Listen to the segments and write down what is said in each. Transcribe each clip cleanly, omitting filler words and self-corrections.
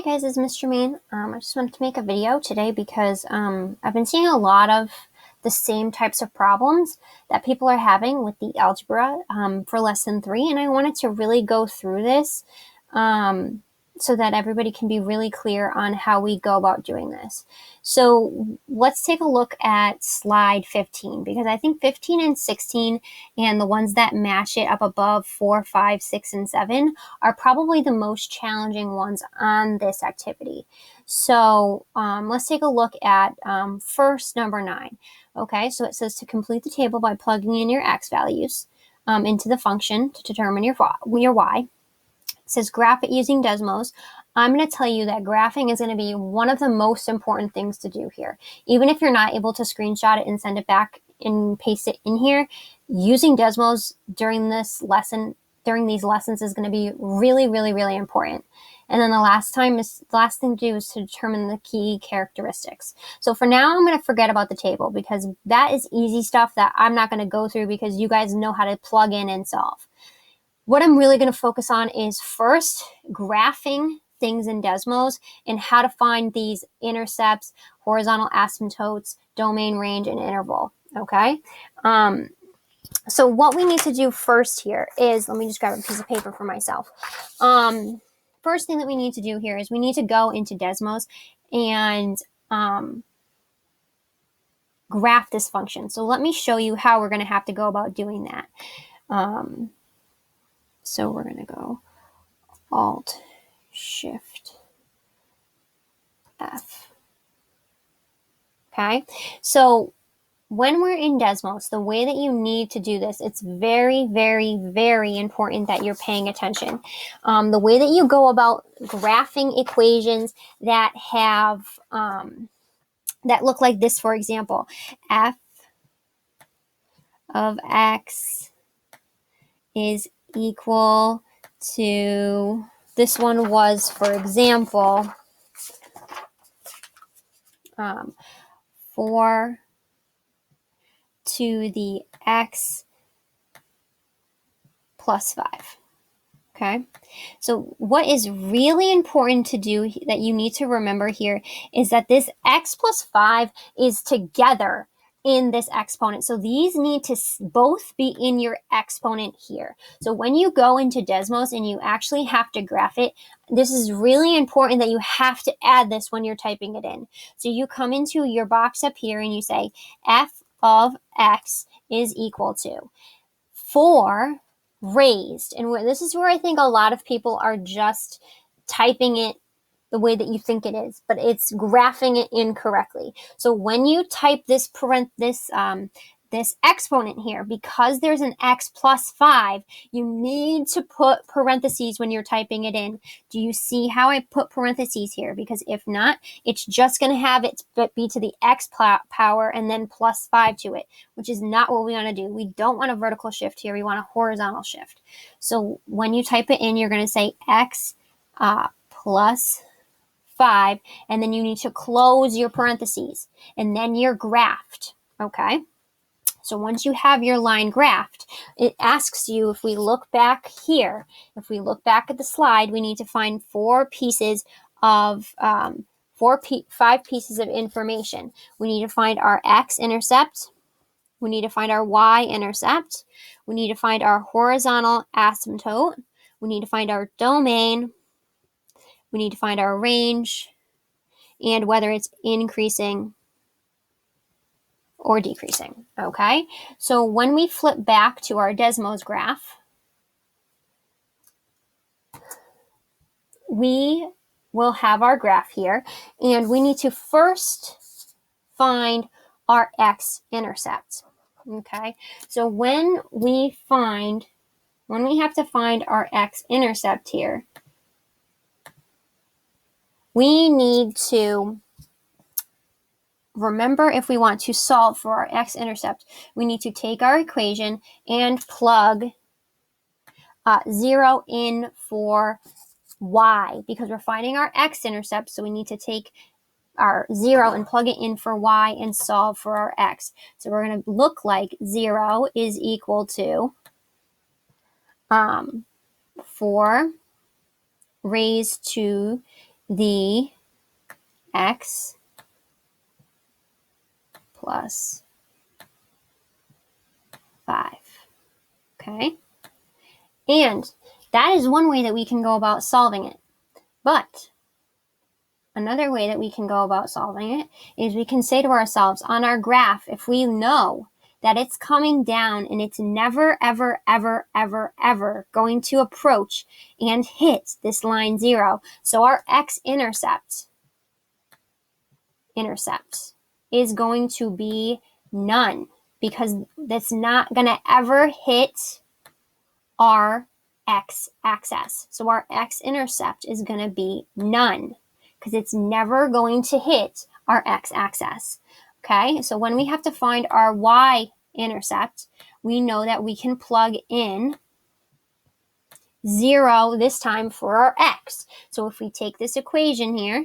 guys, it's Mr. Mean. I just wanted to make a video today because I've been seeing a lot of the same types of problems that people are having with the algebra for lesson 3, and I wanted to really go through this so that everybody can be really clear on how we go about doing this. So let's take a look at slide 15, because I think 15 and 16 and the ones that match it up above 4, 5, 6, and 7 are probably the most challenging ones on this activity. So let's take a look at first number 9. Okay, so it says to complete the table by plugging in your x values into the function to determine your y. It says graph it using Desmos. I'm going to tell you that graphing is going to be one of the most important things to do here. Even if you're not able to screenshot it and send it back and paste it in here, using Desmos during these lessons is going to be really, really, really important. And then the last thing to do is to determine the key characteristics. So for now, I'm going to forget about the table because that is easy stuff that I'm not going to go through because you guys know how to plug in and solve. What I'm really going to focus on is first graphing things in Desmos and how to find these intercepts, horizontal asymptotes, domain, range, and interval. Okay. So what we need to do first here is, let me just grab a piece of paper for myself. First thing that we need to do here is we need to go into Desmos and graph this function. So let me show you how we're going to have to go about doing that. So we're going to go Alt, Shift, F. Okay, so when we're in Desmos, the way that you need to do this, it's very, very, very important that you're paying attention. The way that you go about graphing equations that have, that look like this, for example, f of x is equal to, this one was, for example, 4 to the x plus 5. Okay, so what is really important to do that you need to remember here is that this x plus 5 is together in this exponent. So these need to both be in your exponent here. So when you go into Desmos and you actually have to graph it, this is really important that you have to add this when you're typing it in. So you come into your box up here and you say f of x is equal to 4 raised. And this is where I think a lot of people are just typing it the way that you think it is, but it's graphing it incorrectly. So when you type this exponent here, because there's an x plus 5, you need to put parentheses when you're typing it in. Do you see how I put parentheses here? Because if not, it's just going to have it be to the x power and then plus 5 to it, which is not what we want to do. We don't want a vertical shift here. We want a horizontal shift. So when you type it in, you're going to say x plus 5, and then you need to close your parentheses, and then you're graphed. Okay, so once you have your line graphed, it asks you, if we look back here, if we look back at the slide, we need to find 5 pieces of information. We need to find our x-intercept, we need to find our y-intercept, we need to find our horizontal asymptote, we need to find our domain, we need to find our range, and whether it's increasing or decreasing. Okay, so when we flip back to our Desmos graph, we will have our graph here, and we need to first find our x-intercept. Okay, so when we have to find our x-intercept here, we need to remember, if we want to solve for our x-intercept, we need to take our equation and plug 0 in for y, because we're finding our x-intercept, so we need to take our 0 and plug it in for y and solve for our x. So we're going to look like 0 is equal to 4 raised to the x plus 5. Okay? And that is one way that we can go about solving it. But another way that we can go about solving it is we can say to ourselves on our graph, if we know that it's coming down and it's never, ever, ever, ever, ever going to approach and hit this line 0. So our x-intercept is going to be none, because that's not going to ever hit our x-axis. So our x-intercept is going to be none, because it's never going to hit our x-axis. Okay, so when we have to find our y-intercept, we know that we can plug in 0 this time for our x. So if we take this equation here,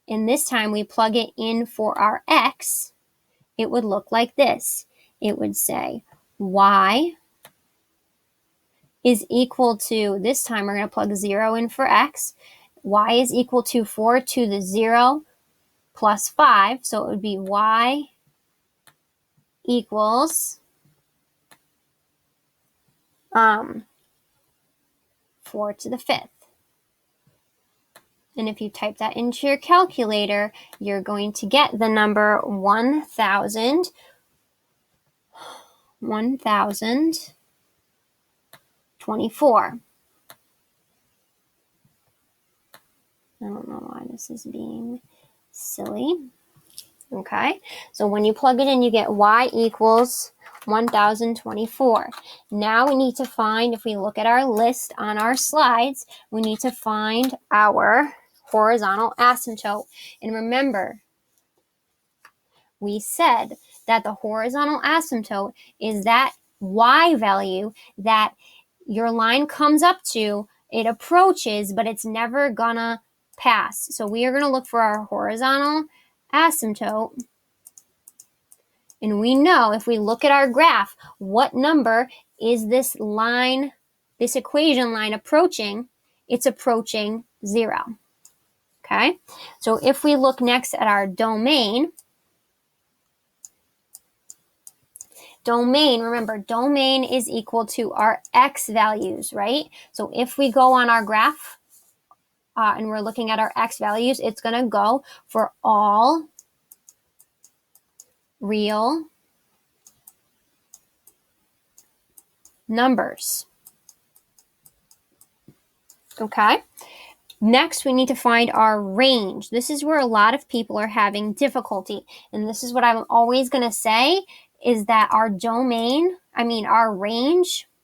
and this time we plug it in for our x, it would look like this. It would say y is equal to, this time we're going to plug 0 in for x. Y is equal to 4 to the 0 plus 5. So it would be y equals 4 to the 5th. And if you type that into your calculator, you're going to get the number 1,024. I don't know why this is being silly. Okay, so when you plug it in, you get y equals 1,024. Now we need to find, if we look at our list on our slides, we need to find our horizontal asymptote. And remember, we said that the horizontal asymptote is that y value that your line comes up to, it approaches, but it's never gonna pass. So we are gonna look for our horizontal asymptote. And we know if we look at our graph, what number is this line, this equation line approaching? It's approaching 0. Okay, so if we look next at our domain, remember, domain is equal to our x values, right? So if we go on our graph and we're looking at our x values, it's going to go for all real numbers. Okay. Next, we need to find our range. This is where a lot of people are having difficulty. And this is what I'm always going to say, is that our range,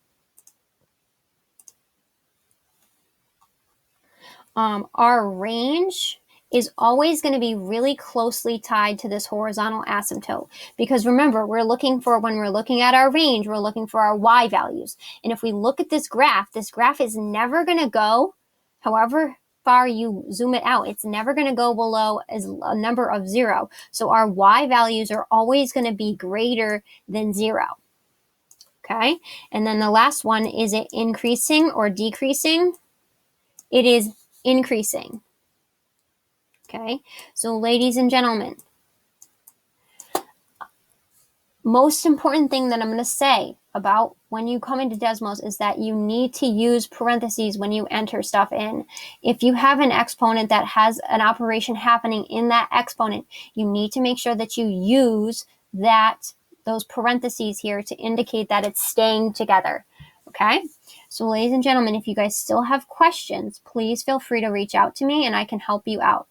is always going to be really closely tied to this horizontal asymptote. Because remember, when we're looking at our range, we're looking for our y values. And if we look at this graph is never going to go, however far you zoom it out, it's never going to go below a number of 0. So our y values are always going to be greater than 0. Okay, and then the last one, is it increasing or decreasing? It is increasing. Okay, so ladies and gentlemen, most important thing that I'm going to say about when you come into Desmos is that you need to use parentheses when you enter stuff in. If you have an exponent that has an operation happening in that exponent, you need to make sure that you use those parentheses here to indicate that it's staying together. Okay, so ladies and gentlemen, if you guys still have questions, please feel free to reach out to me and I can help you out.